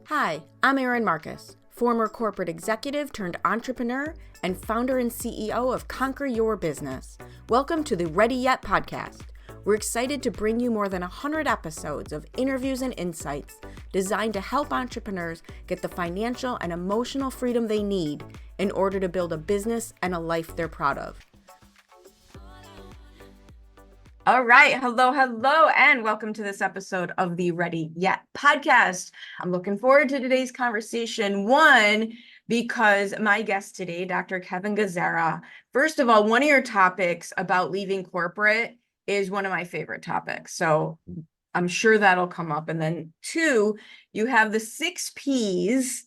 Hi, I'm Erin Marcus, former corporate executive turned entrepreneur and founder and CEO of Conquer Your Business. Welcome to the Ready Yet podcast. We're excited to bring you more than 100 episodes of interviews and insights designed to help entrepreneurs get the financial and emotional freedom they need in order to build a business and a life they're proud of. All right. Hello, and welcome to this episode of the Ready Yet podcast. I'm looking forward to today's conversation. One, because my guest today, Dr. Kevin Gazzara, first of all, one of your topics about leaving corporate is one of my favorite topics. So I'm sure that'll come up. And then two, you have the 6 Ps.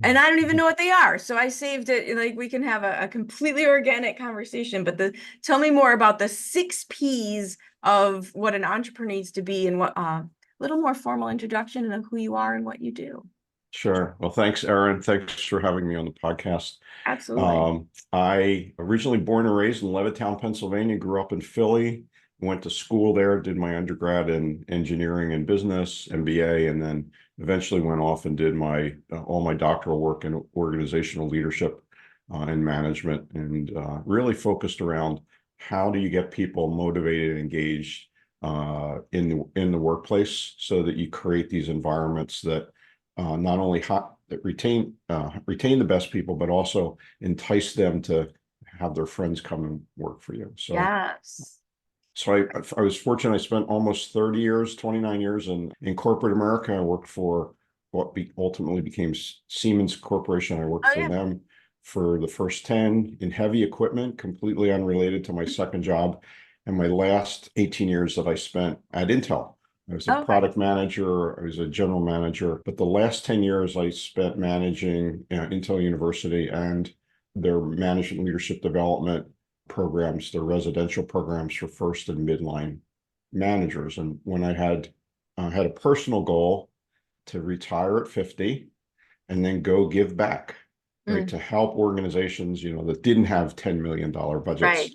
And I don't even know what they are. So I saved it, like we can have a completely organic conversation, but tell me more about the 6 Ps of what an entrepreneur needs to be and what a little more formal introduction of who you are and what you do. Sure. Well, thanks, Erin. Thanks for having me on the podcast. Absolutely. I originally born and raised in Levittown, Pennsylvania, grew up in Philly, went to school there, did my undergrad in engineering and business, MBA, and then eventually went off and did all my doctoral work in organizational leadership and management, and really focused around how do you get people motivated and engaged in the workplace so that you create these environments that not only retain the best people, but also entice them to have their friends come and work for you. So yes. So I was fortunate. I spent almost 30 years, 29 years in corporate America. I worked for what ultimately became Siemens Corporation. I worked for them for the first 10 in heavy equipment, completely unrelated to my second job. And my last 18 years that I spent at Intel. I was a product manager. I was a general manager. But the last 10 years I spent managing Intel University and their management leadership development programs, their residential programs for first and midline managers. And when I had a personal goal to retire at 50 and then go give back, right, to help organizations, that didn't have $10 million budgets. Right.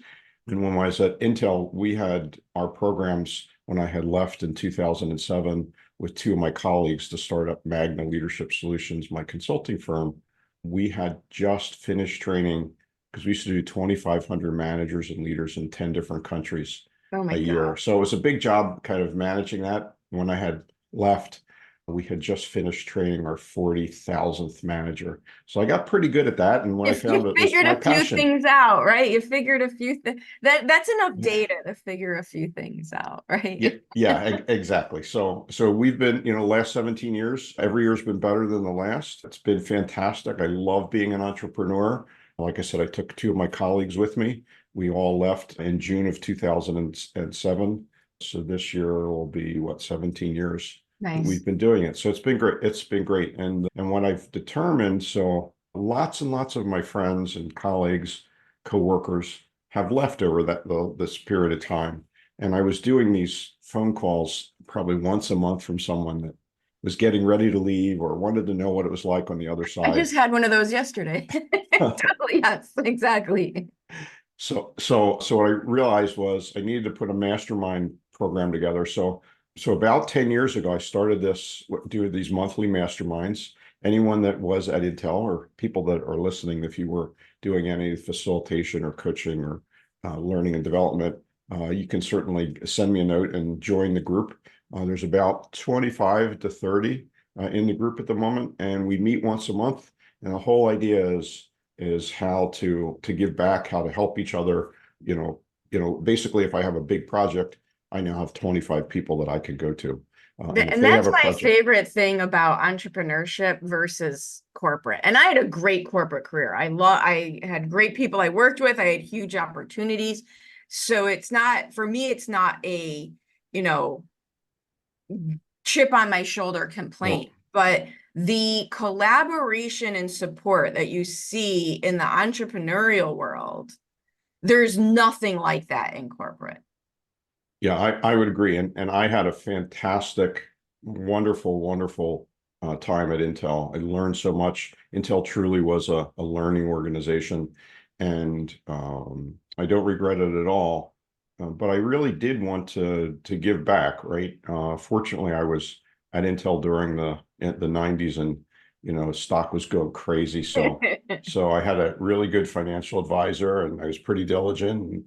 And when I was at Intel, we had our programs when I had left in 2007 with 2 of my colleagues to start up Magna Leadership Solutions, my consulting firm. We had just finished training because we used to do 2,500 managers and leaders in 10 different countries a year. So it was a big job kind of managing that. When I had left, we had just finished training our 40,000th manager. So I got pretty good at that. And when I found it was my passion. You figured a few things out, right? You figured a few things. That's enough data to figure a few things out, right? Yeah, exactly. So we've been, last 17 years, every year's been better than the last. It's been fantastic. I love being an entrepreneur. Like I said, I took 2 of my colleagues with me. We all left in June of 2007. So this year will be 17 years we've been doing it. So it's been great. It's been great. And what I've determined, so lots and lots of my friends and colleagues, coworkers have left over this period of time. And I was doing these phone calls probably once a month from someone that was getting ready to leave or wanted to know what it was like on the other side. I just had one of those yesterday. Totally, yes, exactly. So what I realized was I needed to put a mastermind program together. So about 10 years ago, I started doing these monthly masterminds. Anyone that was at Intel or people that are listening, if you were doing any facilitation or coaching or learning and development, you can certainly send me a note and join the group. There's about 25 to 30 in the group at the moment, and we meet once a month. And the whole idea is how to give back, how to help each other. Basically, if I have a big project, I now have 25 people that I can go to. And that's my favorite thing about entrepreneurship versus corporate. And I had a great corporate career. I had great people I worked with. I had huge opportunities. So it's not, for me, it's not a, chip on my shoulder complaint, but the collaboration and support that you see in the entrepreneurial world, there's nothing like that in corporate. Yeah, I would agree. And I had a fantastic, wonderful time at Intel. I learned so much. Intel truly was a learning organization, and I don't regret it at all. But I really did want to give back, right? Fortunately, I was at Intel during the 90s, and stock was going crazy. So I had a really good financial advisor, and I was pretty diligent.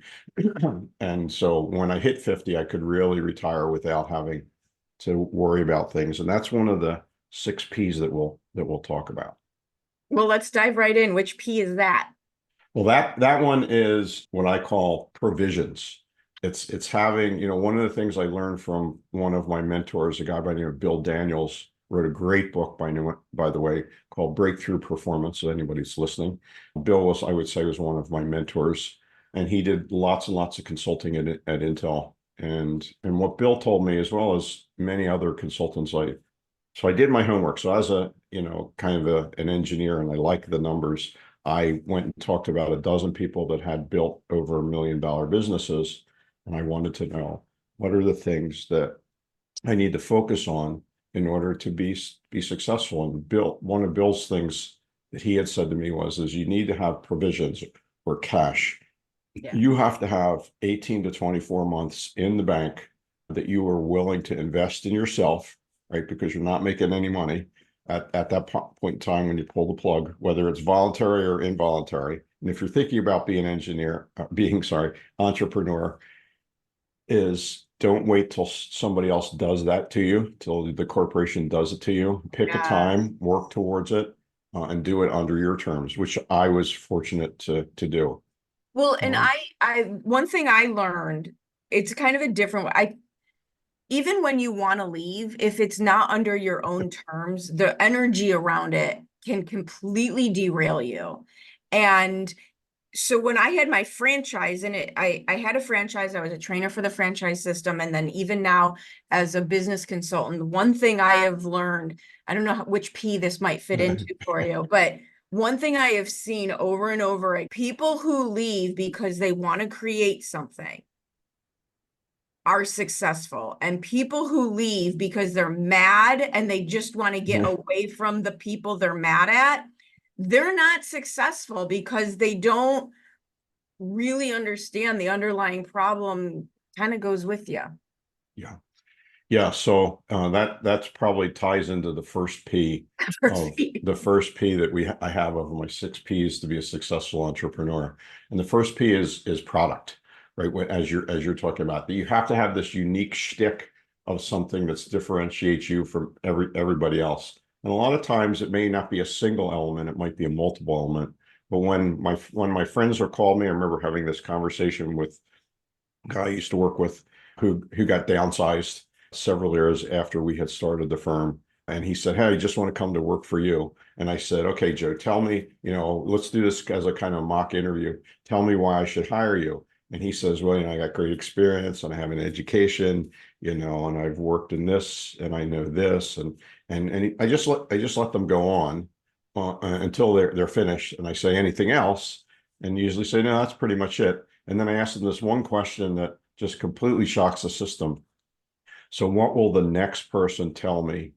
And so when I hit 50, I could really retire without having to worry about things. And that's one of the 6 P's that we'll talk about. Well, let's dive right in. Which P is that? Well, that one is what I call provisions. It's having, one of the things I learned from one of my mentors, a guy by the name of Bill Daniels, wrote a great book by the way, called Breakthrough Performance. So anybody's listening, Bill was, I would say, was one of my mentors, and he did lots and lots of consulting at Intel. And what Bill told me, as well as many other consultants, so I did my homework. So as a, kind of an engineer, and I like the numbers, I went and talked to about a dozen people that had built over $1 million businesses. And I wanted to know, what are the things that I need to focus on in order to be successful. And one of Bill's things that he had said to me is you need to have provisions or cash. Yeah. You have to have 18 to 24 months in the bank that you are willing to invest in yourself, right? Because you're not making any money at that point in time when you pull the plug, whether it's voluntary or involuntary. And if you're thinking about being entrepreneur, is don't wait till somebody else does that to you, till the corporation does it to you. Pick a time, work towards it, and do it under your terms, which I was fortunate to do. Well, and one thing I learned, it's kind of a different way. Even when you want to leave, if it's not under your own terms, the energy around it can completely derail you. And so when I had my franchise, and I had a franchise, I was a trainer for the franchise system. And then even now as a business consultant, one thing I have learned, I don't know which P this might fit into for you, but one thing I have seen over and over, people who leave because they want to create something are successful, and people who leave because they're mad and they just want to get away from the people they're mad at, they're not successful because they don't really understand the underlying problem. Kind of goes with you. Yeah. So that's probably ties into the first P. The first P that I have of my 6 Ps to be a successful entrepreneur. And the first P is product, right? As you're talking about, that you have to have this unique shtick of something that differentiates you from everybody else. And a lot of times it may not be a single element, it might be a multiple element. But when my friends are called me, I remember having this conversation with a guy I used to work with who got downsized several years after we had started the firm. And he said, "Hey, I just want to come to work for you." And I said, "Okay, Joe, tell me, let's do this as a kind of mock interview. Tell me why I should hire you." And he says, "Well, I got great experience and I have an education, and I've worked in this and I know this." And I just let them go on until they're finished. And I say, "Anything else?" And usually say, "No, that's pretty much it." And then I ask them this one question that just completely shocks the system. "So what will the next person tell me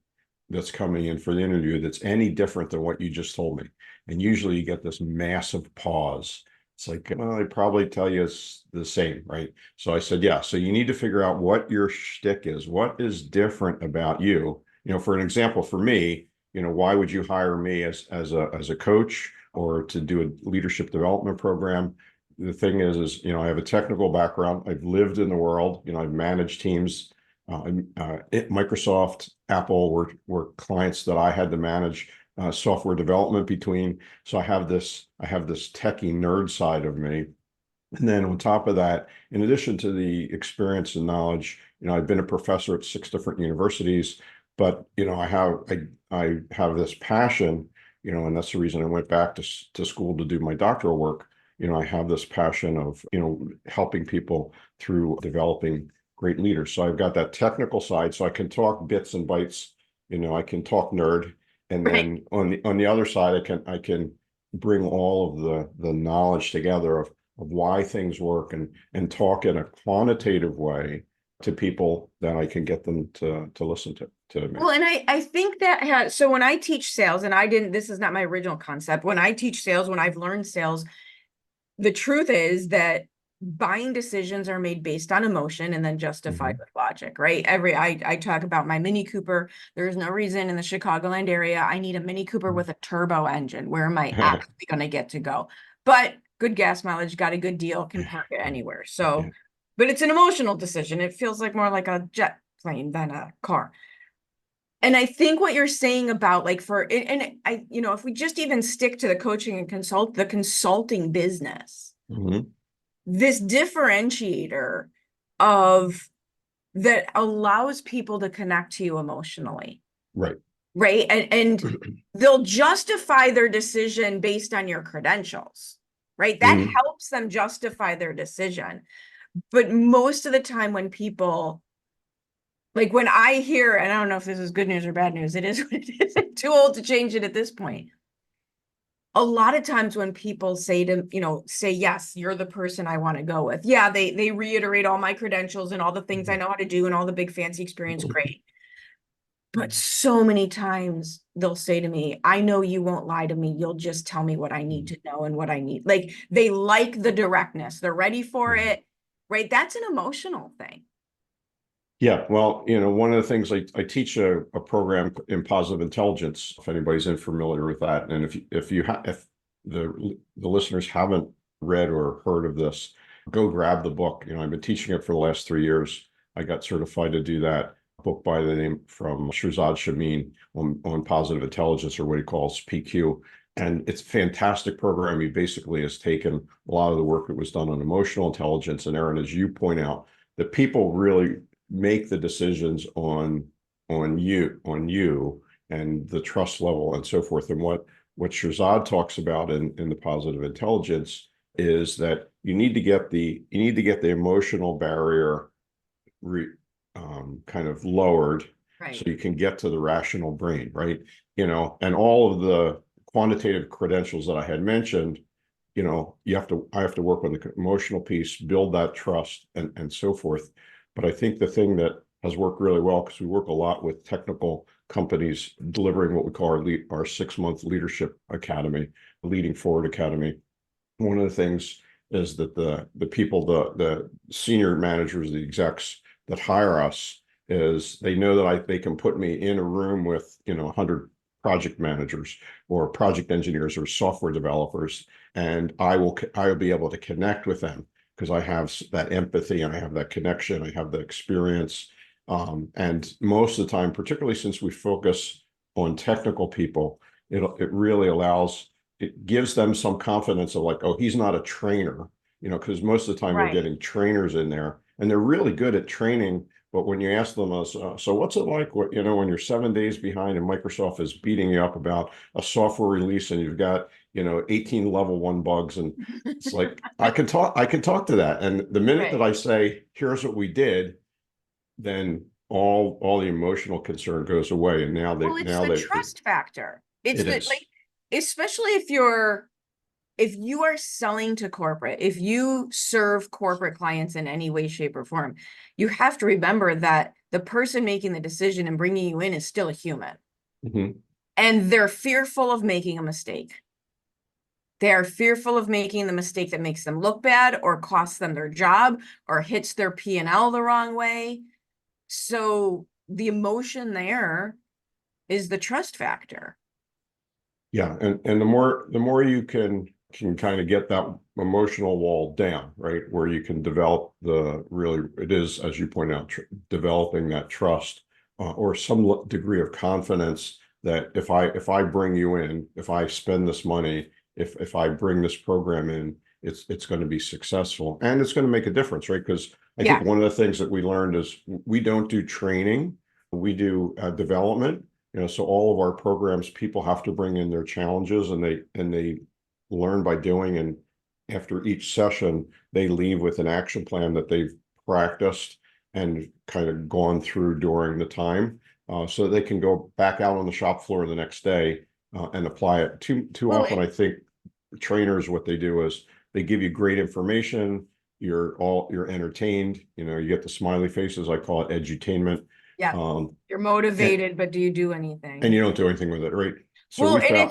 that's coming in for the interview that's any different than what you just told me?" And usually you get this massive pause. It's like, well, they probably tell you it's the same, right? So I said, yeah. So you need to figure out what your shtick is. What is different about you? For an example, for me, why would you hire me as a coach or to do a leadership development program? The thing is, I have a technical background. I've lived in the world. I've managed teams. Microsoft, Apple were clients that I had to manage software development between. So I have this techie nerd side of me. And then on top of that, in addition to the experience and knowledge, I've been a professor at 6 different universities, but I have this passion, and that's the reason I went back to school to do my doctoral work. I have this passion of, helping people through developing great leaders. So I've got that technical side, so I can talk bits and bytes, I can talk nerd. And then on the other side, I can bring all of the knowledge together of why things work and talk in a quantitative way to people that I can get them to listen to me. Well, and I think that so when I teach sales, and this is not my original concept, when I teach sales, when I've learned sales, the truth is that buying decisions are made based on emotion and then justified Mhm. with logic, right? I talk about my Mini Cooper. There's no reason in the Chicagoland area I need a Mini Cooper with a turbo engine. Where am I actually going to get to go? But good gas mileage, got a good deal, can park it anywhere. So, Yeah. but it's an emotional decision. It feels like more like a jet plane than a car. And I think what you're saying about like and I, if we just even stick to the coaching and the consulting business, Mhm. this differentiator of that allows people to connect to you emotionally, Right. right? And they'll justify their decision based on your credentials, right? That Mhm. helps them justify their decision. But most of the time when people, like when I hear, and I don't know if this is good news or bad news, it is what it is. I'm too old to change it at this point. A lot of times when people say yes, you're the person I want to go with. Yeah, they reiterate all my credentials and all the things I Mhm. know how to do and all the big fancy experience. Great. But so many times they'll say to me, I know you won't lie to me. You'll just tell me what I need to know and what I need. Like they like the directness. They're ready for Mhm. it. Right. That's an emotional thing. Yeah, well, one of the things I teach a program in positive intelligence, if anybody's familiar with that, and if the listeners haven't read or heard of this, go grab the book. I've been teaching it for the last 3 years. I got certified to do that. A book by the name from Shirzad Shamin on positive intelligence, or what he calls PQ. And it's a fantastic program. He basically has taken a lot of the work that was done on emotional intelligence. And Erin, as you point out, that people really make the decisions on you and the trust level and so forth. And what Shirzad talks about in the positive intelligence is that you need to get the emotional barrier kind of lowered so Right. you can get to the rational brain, right? And all of the quantitative credentials that I had mentioned, I have to work on the emotional piece, build that trust, and so forth. But I think the thing that has worked really well, because we work a lot with technical companies delivering what we call our 6-month leadership academy, Leading Forward Academy. One of the things is that the people, the senior managers, the execs that hire us, is they know that they can put me in a room with 100 project managers or project engineers or software developers, and I will be able to connect with them because I have that empathy and I have that connection, I have the experience, and most of the time, particularly since we focus on technical people, it really allows it gives them some confidence of like, oh, he's not a trainer, because most of the time we're Right. getting trainers in there and they're really good at training. But when you ask them, so what's it like, when you're 7 days behind and Microsoft is beating you up about a software release and you've got, 18 level 1 bugs, and it's like, I can talk to that. And the minute that Right. I say, here's what we did, then all the emotional concern goes away. And now they, Well, it's now the that trust factor. It's it the is. like, especially if you are selling to corporate, if you serve corporate clients in any way, shape, or form, you have to remember that the person making the decision and bringing you in is still a human. Mhm. And they're fearful of making a mistake. They are fearful of making the mistake that makes them look bad or costs them their job or hits their P&L the wrong way. So the emotion there is the trust factor. Yeah, and the more you can kind of get that emotional wall down, right? Where you can develop it is, as you point out, developing that trust, or some degree of confidence that if I bring you in, if I spend this money, if I bring this program in, it's going to be successful and it's going to make a difference, right? Because I think Yeah. one of the things that we learned is we don't do training, we do development. So all of our programs, people have to bring in their challenges, and they learn by doing. And after each session, they leave with an action plan that they've practiced and kind of gone through during the time, so they can go back out on the shop floor the next day and apply it. Too Well, often, I think trainers, what they do is they give you great information. You're entertained. You get the smiley faces. I call it edutainment. yeah, Um, you're and motivated, but do you do and anything? you don't do anything with it, right? So Well, we and found,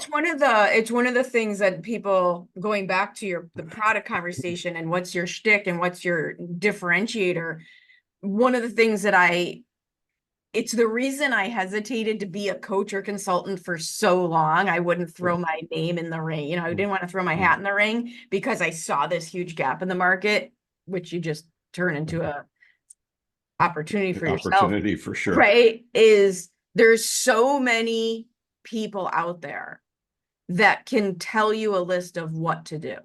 it's one of the things that people, going back to the product conversation and what's your shtick and what's your differentiator. One of the things that it's the reason I hesitated to be a coach or consultant for so long. I wouldn't throw my name in the ring. You know, I didn't want to throw my hat in the ring because I saw this huge gap in the market, which you just turn into a opportunity for yourself, opportunity for sure. right? There's so many people out there that can tell you a list of what to do.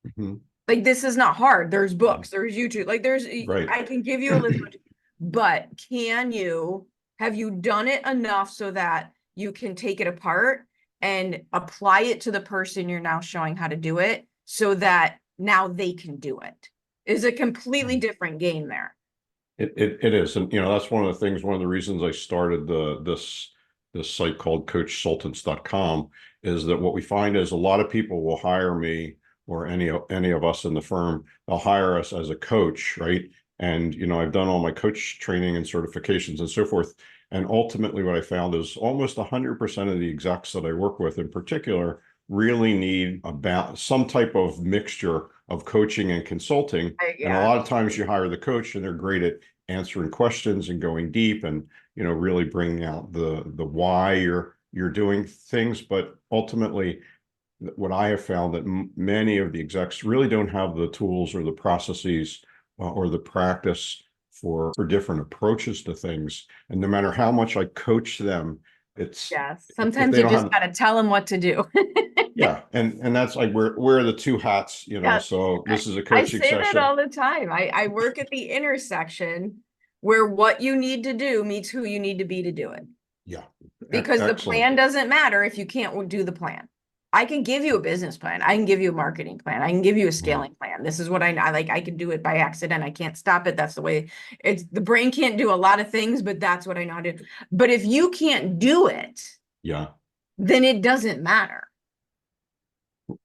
Mhm. Like, this is not hard. There's books, there's YouTube, like Right. I can give you a list, but have you done it enough so that you can take it apart and apply it to the person you're now showing how to do it so that now they can do it? Is a completely different game there. It is. And, that's one of the things, one of the reasons I started this site called coachsultants.com is that what we find is a lot of people will hire me or any of us in the firm. They'll hire us as a coach, right? And, I've done all my coach training and certifications and so forth. And ultimately what I found is almost 100% of the execs that I work with in particular really need about some type of mixture of coaching and consulting. And a lot of times you hire the coach and they're great at answering questions and going deep and, really bringing out the why you're doing things. But ultimately, what I have found that many of the execs really don't have the tools or the processes or the practice for different approaches to things. And no matter how much I coach them, sometimes you just got to tell them what to do. Yeah. And that's like, we're the two hats, so this is a coaching session. I say that all the time. I work at the intersection where what you need to do meets who you need to be to do it. Yeah. Because the plan doesn't matter if you can't do the plan. I can give you a business plan. I can give you a marketing plan. I can give you a scaling plan. This is what I like. I can do it by accident. I can't stop it. That's the way the brain can't do a lot of things, but that's what I know how to do. But if you can't do it, then it doesn't matter.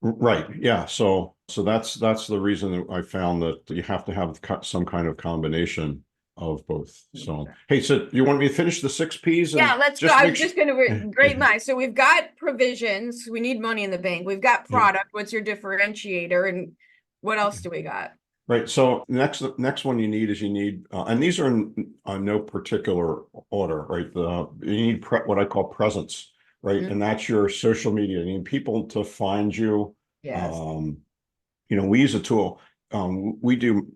Right. Yeah. So that's the reason that I found that you have to have some kind of combination of both. So, hey, so you want me to finish the 6 Ps? Yeah, let's go. I was just going to great mind. So we've got provisions. We need money in the bank. We've got product. What's your differentiator? And what else do we got? Right. So next one you need and these are in no particular order, right? You need what I call presence, right? And that's your social media. You need people to find you. Yes. We use a tool. We do,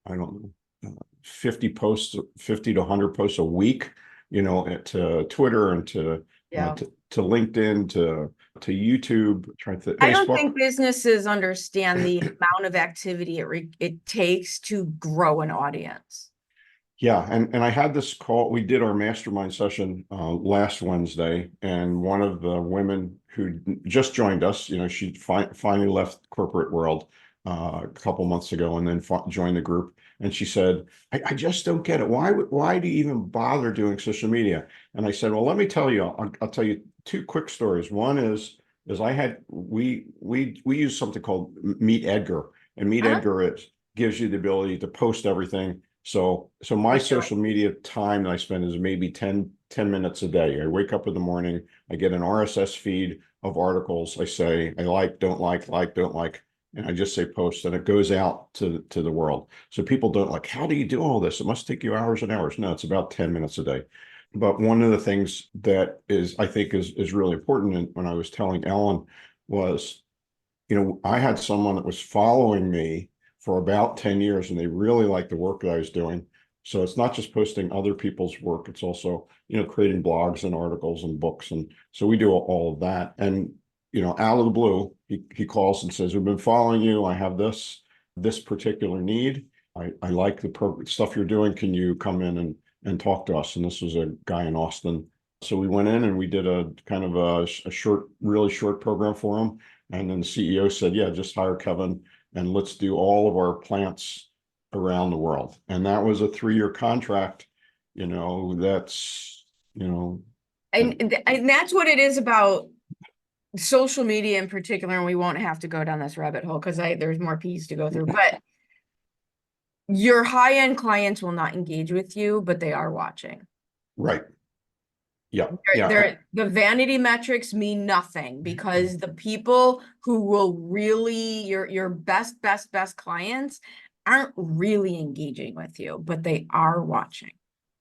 I don't know, 50 to 100 posts a week, to Twitter and to LinkedIn, to YouTube, Facebook. I don't think businesses understand the amount of activity it takes to grow an audience. Yeah, and I had this call. We did our mastermind session last Wednesday, and one of the women who just joined us, she finally left corporate world a couple months ago, and then joined the group. And she said, "I just don't get it. Why do you even bother doing social media?" And I said, "Well, let me tell you. I'll tell you 2 quick stories. One is we use something called Meet Edgar, and Meet Edgar gives you the ability to post everything." So my social media time that I spend is maybe 10 minutes a day. I wake up in the morning, I get an RSS feed of articles. I say, I like, don't like, don't like, and I just say post, and it goes out to the world. So people don't like, how do you do all this? It must take you hours and hours. No, it's about 10 minutes a day. But one of the things that I think is really important, and when I was telling Ellen was, I had someone that was following me for about 10 years, and they really liked the work that I was doing. So it's not just posting other people's work, it's also, creating blogs and articles and books. And so we do all of that. And, out of the blue, he calls and says, "We've been following you. I have this particular need. I like the stuff you're doing. Can you come in and talk to us?" And this was a guy in Austin. So we went in and we did a kind of a really short program for him. And then the CEO said, "Yeah, just hire Kevin and let's do all of our plants around the world." And that was a 3-year contract. That's, and that's what it is about social media in particular. And we won't have to go down this rabbit hole because there's more P's to go through, but your high-end clients will not engage with you, but they are watching. Right. Yeah. Yeah. The vanity metrics mean nothing because the people who will really, your best clients aren't really engaging with you, but they are watching.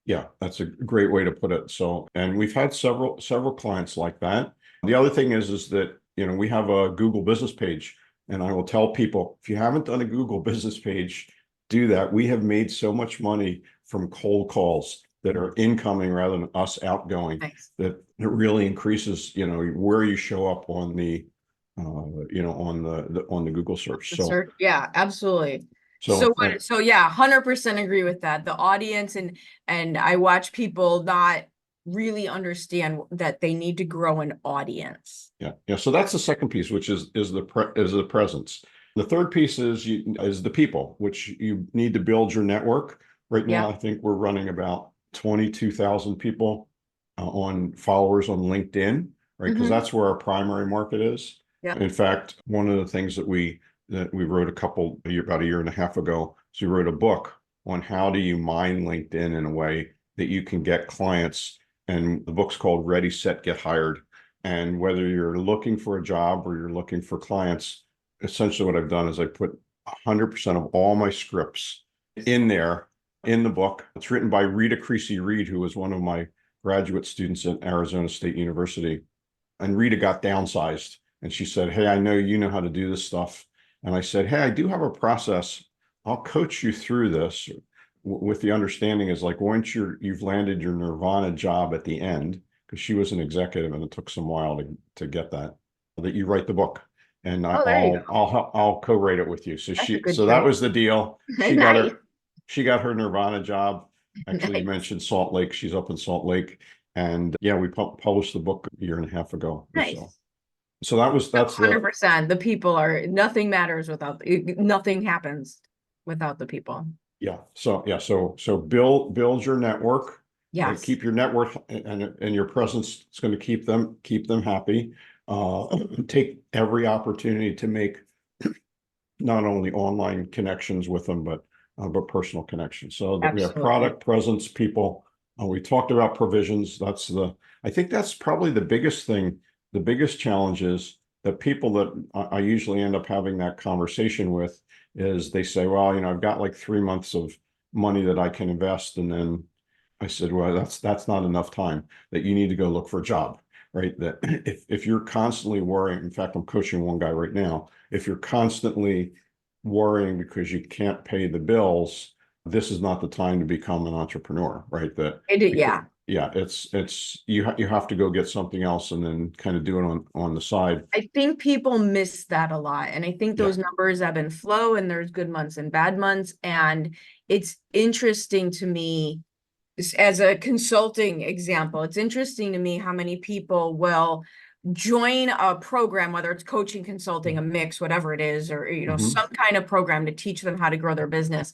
Yeah, that's a great way to put it. So, and we've had several clients like that. The other thing is that, you know, we have a Google business page, and I will tell people, if you haven't done a Google business page, do that. We have made so much money from cold calls that are incoming rather than us outgoing. Nice. That it really increases, you know, where you show up on the, you know, on the Google search. So, Yeah, absolutely. so So yeah, 100% agree with that. The audience and I watch people not really understand that they need to grow an audience. Yeah, yeah. So that's the second piece, which is the presence. The third piece is the people, which you need to build your network. Right now, Yeah. I think we're running about 22,000 people on followers on LinkedIn, right? Because that's where our primary market is. Yeah. In fact, one of the things that we wrote about a year and a half ago, so we wrote a book on how do you mine LinkedIn in a way that you can get clients. And the book's called Ready, Set, Get Hired. And whether you're looking for a job or you're looking for clients, essentially what I've done is I put 100% of all my scripts in there in the book. It's written by Rita Creasy-Reed, who was one of my graduate students at Arizona State University. And Rita got downsized and she said, "Hey, I know you know how to do this stuff." And I said, "Hey, I do have a process. I'll coach you through this with the understanding is like once you've landed your Nirvana job at the end, because she was an executive and it took some while to get that you write the book, and I'll co-write it with you." So that was the deal. She got her Nirvana job. Actually, you mentioned Salt Lake. She's up in Salt Lake, and yeah, we published the book a year and a half ago. Nice. So that's 100%. The people are nothing matters without nothing happens without the people. Yeah. So build your network. Yes. Right? Keep your network and your presence. It's going to keep them happy. Take every opportunity to make not only online connections with them, but personal connections. So that we have product, presence, people. We talked about provisions. I think that's probably the biggest thing. The biggest challenge is that people that I usually end up having that conversation with is they say, "Well, you know, I've got like 3 months of money that I can invest." And then I said, "Well, that's not enough time, that you need to go look for a job," right? That if you're constantly worrying, in fact, I'm coaching one guy right now, if you're constantly worrying because you can't pay the bills, this is not the time to become an entrepreneur, right? Yeah, it's you have to go get something else and then kind of do it on the side. I think people miss that a lot. And I think those numbers ebb and flow, and there's good months and bad months. And it's interesting to me, as a consulting example, it's interesting to me how many people will join a program, whether it's coaching, consulting, a mix, whatever it is, or, you know, some kind of program to teach them how to grow their business,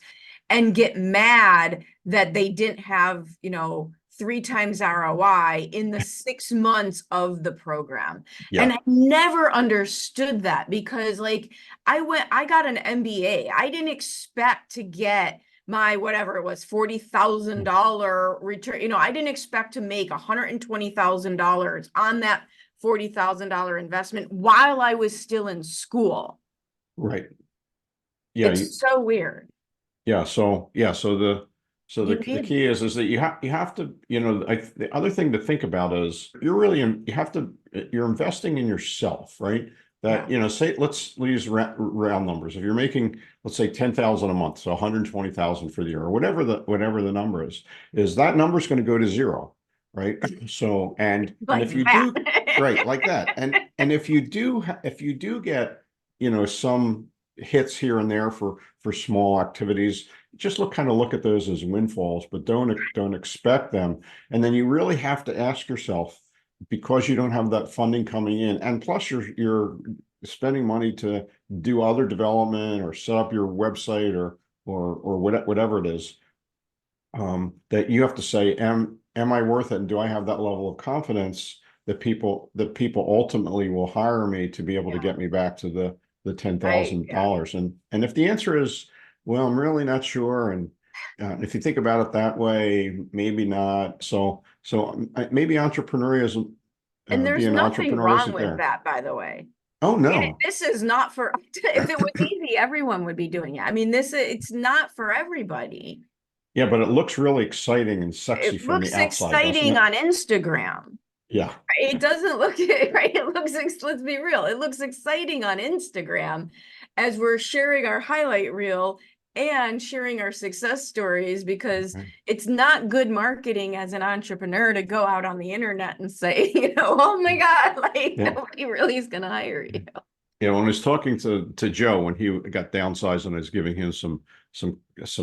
and get mad that they didn't have, you know, 3 times ROI in the 6 months of the program. Yeah. And I never understood that because like I got an MBA. I didn't expect to get my whatever it was, $40,000 return. You know, I didn't expect to make $120,000 on that $40,000 investment while I was still in school. Right. Yeah. It's so weird. Yeah. So the key is that you have to, you know, the other thing to think about is you're investing in yourself, right? That, you know, say, let's use round numbers. If you're making, let's say 10,000 a month, so 120,000 for the year, or whatever the number is that number is going to go to zero, right? So, and if you do, right, like that. And if you do get, you know, some hits here and there for small activities, just look at those as windfalls, but don't expect them. And then you really have to ask yourself, because you don't have that funding coming in, and plus you're spending money to do other development or set up your website or whatever it is, that you have to say, am I worth it? And do I have that level of confidence that people ultimately will hire me to be able to get me back to the $10,000? And if the answer is, well, I'm really not sure, and If you think about it that way, maybe not. Maybe entrepreneurism, And there's being an nothing entrepreneur wrong isn't with there. that, by the way. Oh, no. This is not for, if it was easy, everyone would be doing it. I mean, it's not for everybody. Yeah, but it looks really exciting and sexy It from the looks outside, doesn't exciting it? on Instagram. Yeah. It doesn't look right. It looks, let's be real. It looks exciting on Instagram as we're sharing our highlight reel and sharing our success stories, because Okay. it's not good marketing as an entrepreneur to go out on the internet and say, oh my God, like Yeah. nobody really is going to hire you. Yeah, when I was talking to Joe when he got downsized and I was giving him some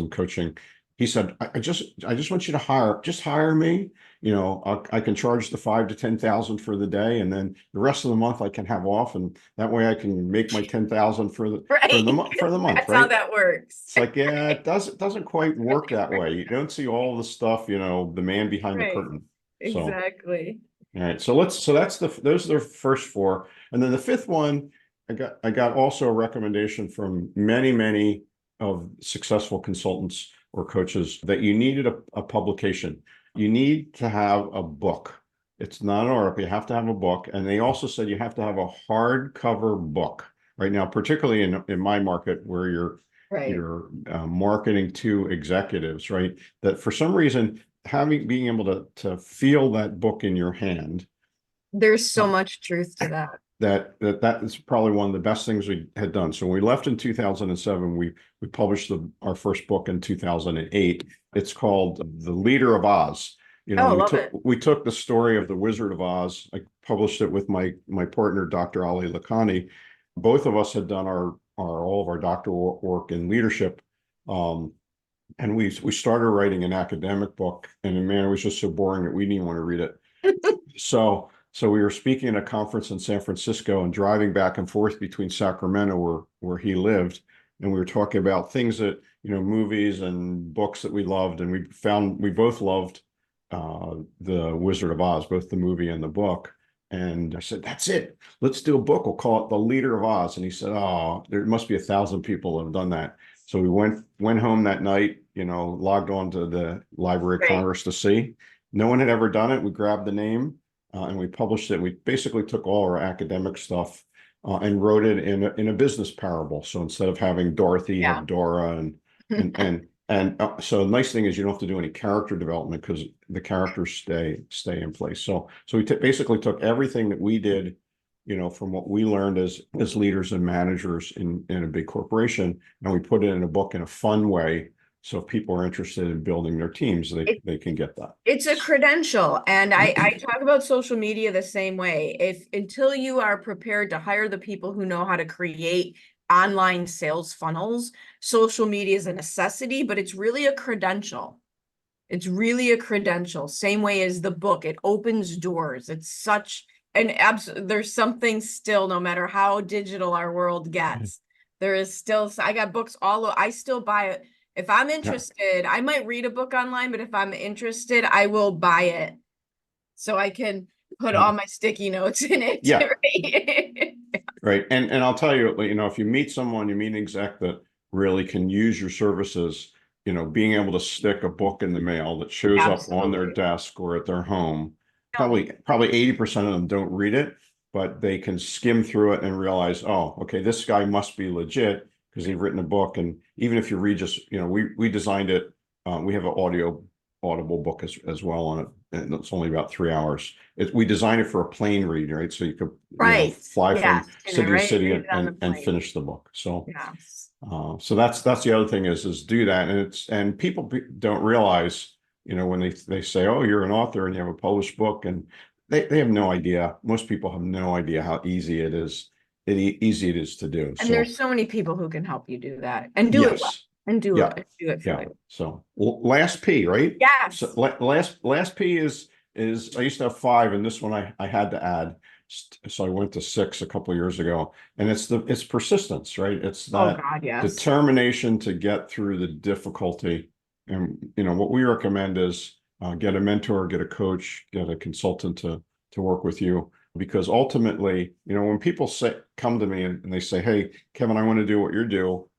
coaching, he said, I just want you to hire me. I can charge the 5 to 10,000 for the day, and then the rest of the month I can have off, and that way I can make my 10,000 for the Right. for the month, That's how right? that works. It's like, yeah, it doesn't quite work that way. You don't see all the stuff, the man behind the Right. curtain. So, Exactly. all right. So those are the first four. And then the fifth one, I got also a recommendation from many, many of successful consultants or coaches that you needed a publication. You need to have a book. It's not an article. You have to have a book. And they also said you have to have a hardcover book right now, particularly in my market where Right. you're marketing to executives, right? That for some reason, being able to feel that book in your hand, There's so uh, much truth to that. that is probably one of the best things we had done. So when we left in 2007, we published our first book in 2008. It's called The Leader of Oz. Oh, We love took it. we took the story of the Wizard of Oz. I published it with my partner, Dr. Ali Lakhani. Both of us had done all of our doctoral work in leadership. And we started writing an academic book, and man, it was just so boring that we didn't want to read it. So we were speaking at a conference in San Francisco and driving back and forth between Sacramento, where he lived, and we were talking about things that, movies and books that we loved, and we found we both loved The Wizard of Oz, both the movie and the book. And I said, "That's it. Let's do a book. We'll call it The Leader of Oz." And he said, "Oh, there must be 1,000 people that have done that." So we went home that night, logged on to the Library of Right. Congress to see. No one had ever done it. We grabbed the name and we published it. We basically took all our academic stuff and wrote it in a business parable. So instead of having Dorothy, you Yeah. have Dora, and so the nice thing is you don't have to do any character development because the characters stay in place. So we basically took everything that we did, from what we learned as leaders and managers in a big corporation, and we put it in a book in a fun way. So if people are interested in building their teams, they can get that. It's a credential. And I talk about social media the same way. Until you are prepared to hire the people who know how to create online sales funnels, social media is a necessity, but it's really a credential. It's really a credential. Same way as the book. It opens doors. It's such an there's something still, no matter how digital our world gets, there is still, I got books I still buy it. If I'm interested, I might read a book online, but if I'm interested, I will buy it so I can put all my sticky notes in it. Yeah. Right? Right. And I'll tell you, if you meet someone, you meet an exec that really can use your services, being able to stick a book in the mail that shows up on their Absolutely. desk or at their home, probably 80% of them don't read it, but they can skim through it and realize, oh, okay, this guy must be legit because he's written a book. And even if you read just, we designed it, we have an audible book as well on it, and it's only about 3 hours. We designed it for a plane read, right? So you could fly from city to city and finish the book. So yes. So that's the other thing is do that, and people don't realize, when they say, oh, you're an author and you have a published book, and they have no idea. Most people have no idea how easy it is. Easy it is to do. And there's so many people who can help you do that and do it well. And do it for you. So last P, right? Yes. So last P is I used to have 5, and this one I had to add. So I went to 6 a couple of years ago, and it's persistence, right? It's that determination to get through the difficulty. And what we recommend is get a mentor, get a coach, get a consultant to work with you, because ultimately, when people come to me and they say, "Hey, Kevin, I want to do what you do,"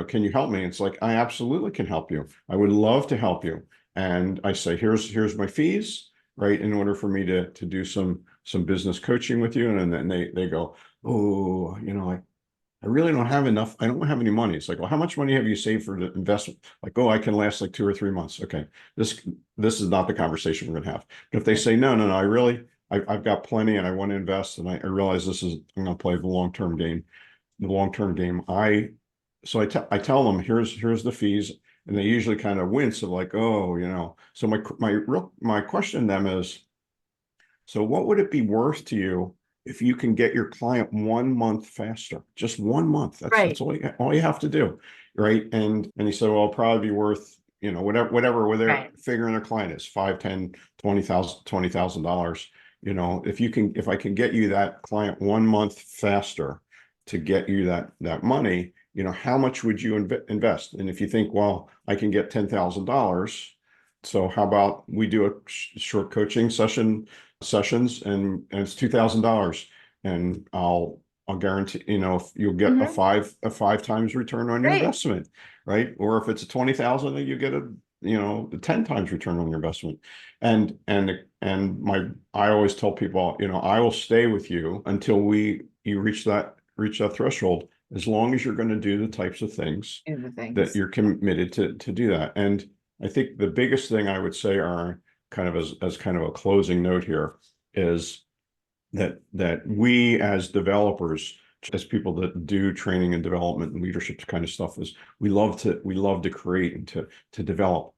can you help me? It's like, I absolutely can help you. I would love to help you. And I say, here's my fees, right? In order for me to do some business coaching with you. And then they go, oh, I really don't have enough. I don't have any money. It's like, well, how much money have you saved for the investment? Like, oh, I can last like 2 or 3 months. Okay. This is not the conversation we're going to have. But if they say, no, I've got plenty and I want to invest, and I realize I'm going to play the long-term game. So I tell them, here's the fees. And they usually kind of wince of like, oh, so my question to them is, so what would it be worth to you if you can get your client 1 month faster? Just 1 month. That's all you have to do, right? And he said, well, it'll probably be worth, whatever they're figuring their client is, 5, 10, $20,000. If I can get you that client 1 month faster to get you that money, how much would you invest? And if you think, well, I can get $10,000, so how about we do a short coaching sessions, and it's $2,000, and I'll guarantee, if you'll get a five times return on your investment, right? Or if it's a 20,000, you get a 10 times return on your investment. And I always tell people, I will stay with you until you reach that threshold, as long as you're going to do the types of things that you're committed to do that. And I think the biggest thing I would say are kind of as kind of a closing note here is that we as developers, as people that do training and development and leadership kind of stuff, is we love to create and to develop.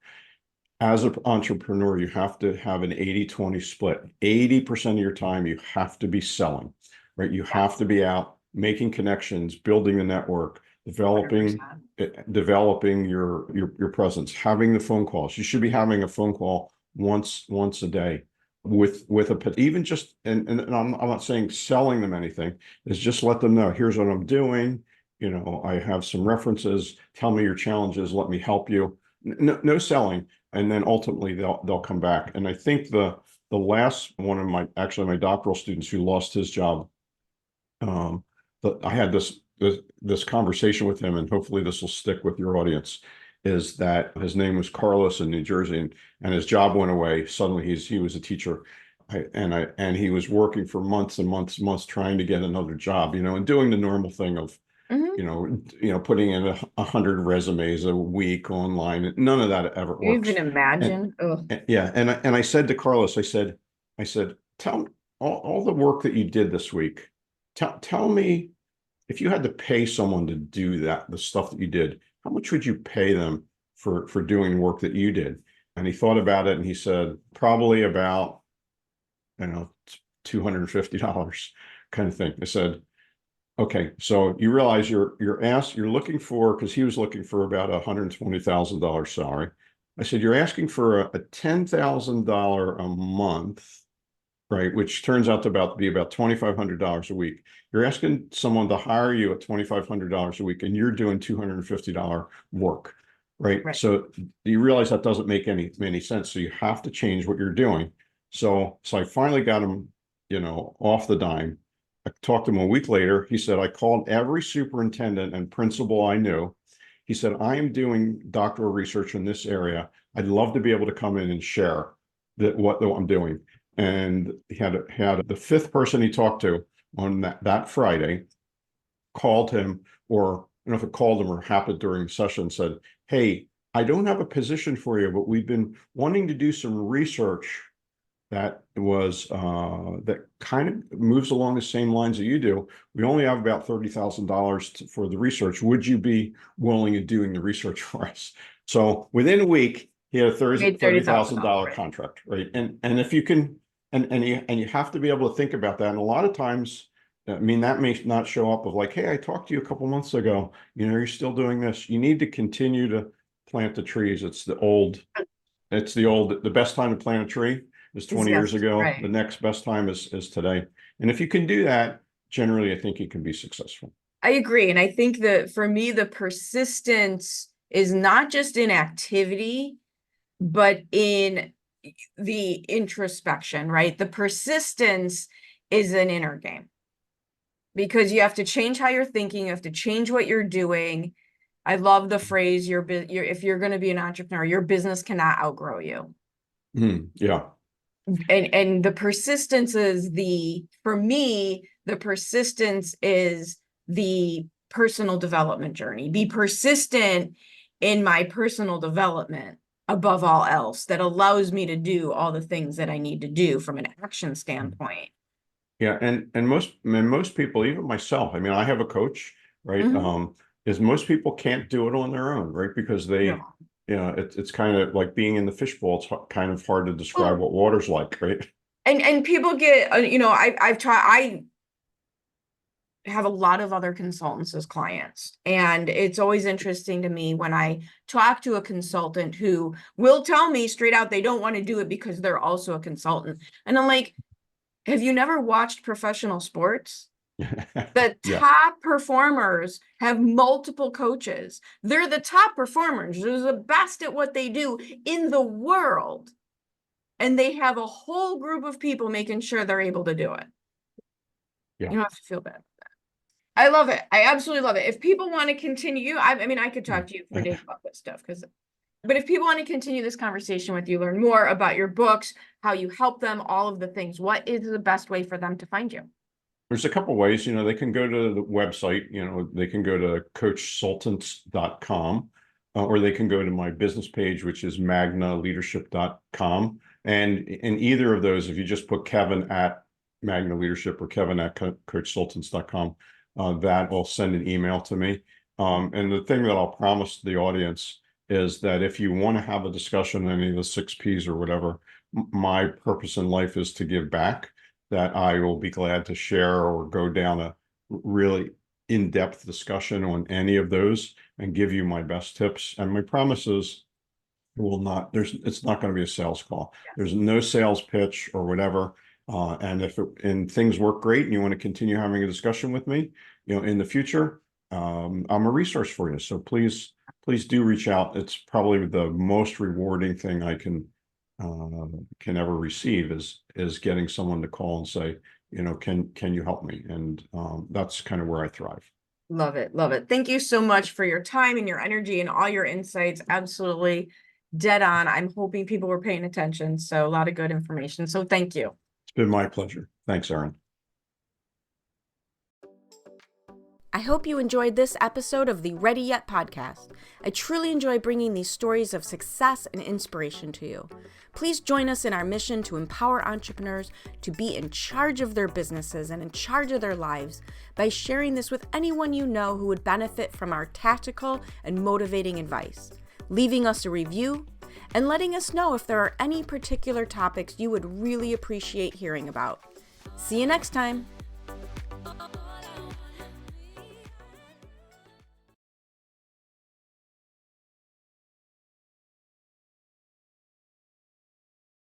As an entrepreneur, you have to have an 80-20 split. 80% of your time you have to be selling, right? You have to be out making connections, building the network, developing 100%. Your presence, having the phone calls. You should be having a phone call once a day with even just, and I'm not saying selling them anything, is just let them know, here's what I'm doing. I have some references. Tell me your challenges. Let me help you. No selling. And then ultimately they'll come back. And I think the last one of my doctoral students who lost his job, I had this conversation with him, and hopefully this will stick with your audience, is that his name was Carlos in New Jersey, and his job went away. Suddenly he was a teacher, and he was working for months and months trying to get another job, and doing the normal thing of putting in 100 resumes a week online. None of that ever works. You even imagine? And I said to Carlos, I said, tell all the work that you did this week. Tell me, if you had to pay someone to do the stuff that you did, how much would you pay them for doing the work that you did? And he thought about it, and he said, probably about, $250 kind of thing. I said, okay, so you realize you're looking for, because he was looking for about $120,000 salary. I said, you're asking for a $10,000 a month, right? Which turns out to be about $2,500 a week. You're asking someone to hire you at $2,500 a week, and you're doing $250 work, right? So you realize that doesn't make any sense. So you have to change what you're doing. So I finally got him, off the dime. I talked to him a week later. He said, I called every superintendent and principal I knew. He said, I am doing doctoral research in this area. I'd love to be able to come in and share what I'm doing. And he had the fifth person he talked to on that Friday called him, or I don't know if it called him or happened during the session, said, hey, I don't have a position for you, but we've been wanting to do some research that that kind of moves along the same lines that you do. We only have about $30,000 for the research. Would you be willing to doing the research for us? So within a week, he had a $30,000 contract, right? And if you can, and you have to be able to think about that. And a lot of times, that may not show up of like, hey, I talked to you a couple months ago, you're still doing this. You need to continue to plant the trees. The best time to plant a tree is 20 years ago. Right. The next best time is today. And if you can do that, generally, I think you can be successful. I agree. And I think that for me, the persistence is not just in activity, but in the introspection, right? The persistence is an inner game, because you have to change how you're thinking. You have to change what you're doing. I love the phrase, if you're going to be an entrepreneur, your business cannot outgrow you. Yeah. And the persistence is for me, the persistence is the personal development journey. Be persistent in my personal development above all else, that allows me to do all the things that I need to do from an action standpoint. Yeah, and most people, even myself, I mean, I have a coach, right? Is most people can't do it on their own, right? Because No. it's kind of like being in the fishbowl. It's kind of hard to describe what water's like, right? And people get, I have a lot of other consultants as clients, and it's always interesting to me when I talk to a consultant who will tell me straight out they don't want to do it because they're also a consultant. And I'm like, have you never watched professional sports? The Yeah. top performers have multiple coaches. They're the top performers. They're the best at what they do in the world. And they have a whole group of people making sure they're able to do it. Yeah. You don't have to feel bad. I love it. I absolutely love it. If people want to continue, I mean, I could talk to you for days about this stuff, but if people want to continue this conversation with you, learn more about your books, how you help them, all of the things, what is the best way for them to find you? There's a couple ways, they can go to the website, they can go to coachsultants.com, or they can go to my business page, which is magnaleadership.com. And in either of those, if you just put Kevin at Magna Leadership or Kevin at coachsultants.com, that will send an email to me. And the thing that I'll promise the audience is that if you want to have a discussion on any of the 6 Ps or whatever, my purpose in life is to give back, that I will be glad to share or go down a really in-depth discussion on any of those and give you my best tips. And my promise is it's not going to be a sales call. Yes. There's no sales pitch or whatever. And things work great and you want to continue having a discussion with me, in the future, I'm a resource for you. So please do reach out. It's probably the most rewarding thing I can ever receive is getting someone to call and say, can you help me? And that's kind of where I thrive. Love it. Love it. Thank you so much for your time and your energy and all your insights. Absolutely dead on. I'm hoping people were paying attention. So a lot of good information. So thank you. It's been my pleasure. Thanks, Erin. I hope you enjoyed this episode of the Ready Yet podcast. I truly enjoy bringing these stories of success and inspiration to you. Please join us in our mission to empower entrepreneurs to be in charge of their businesses and in charge of their lives by sharing this with anyone you know who would benefit from our tactical and motivating advice, leaving us a review, and letting us know if there are any particular topics you would really appreciate hearing about. See you next time.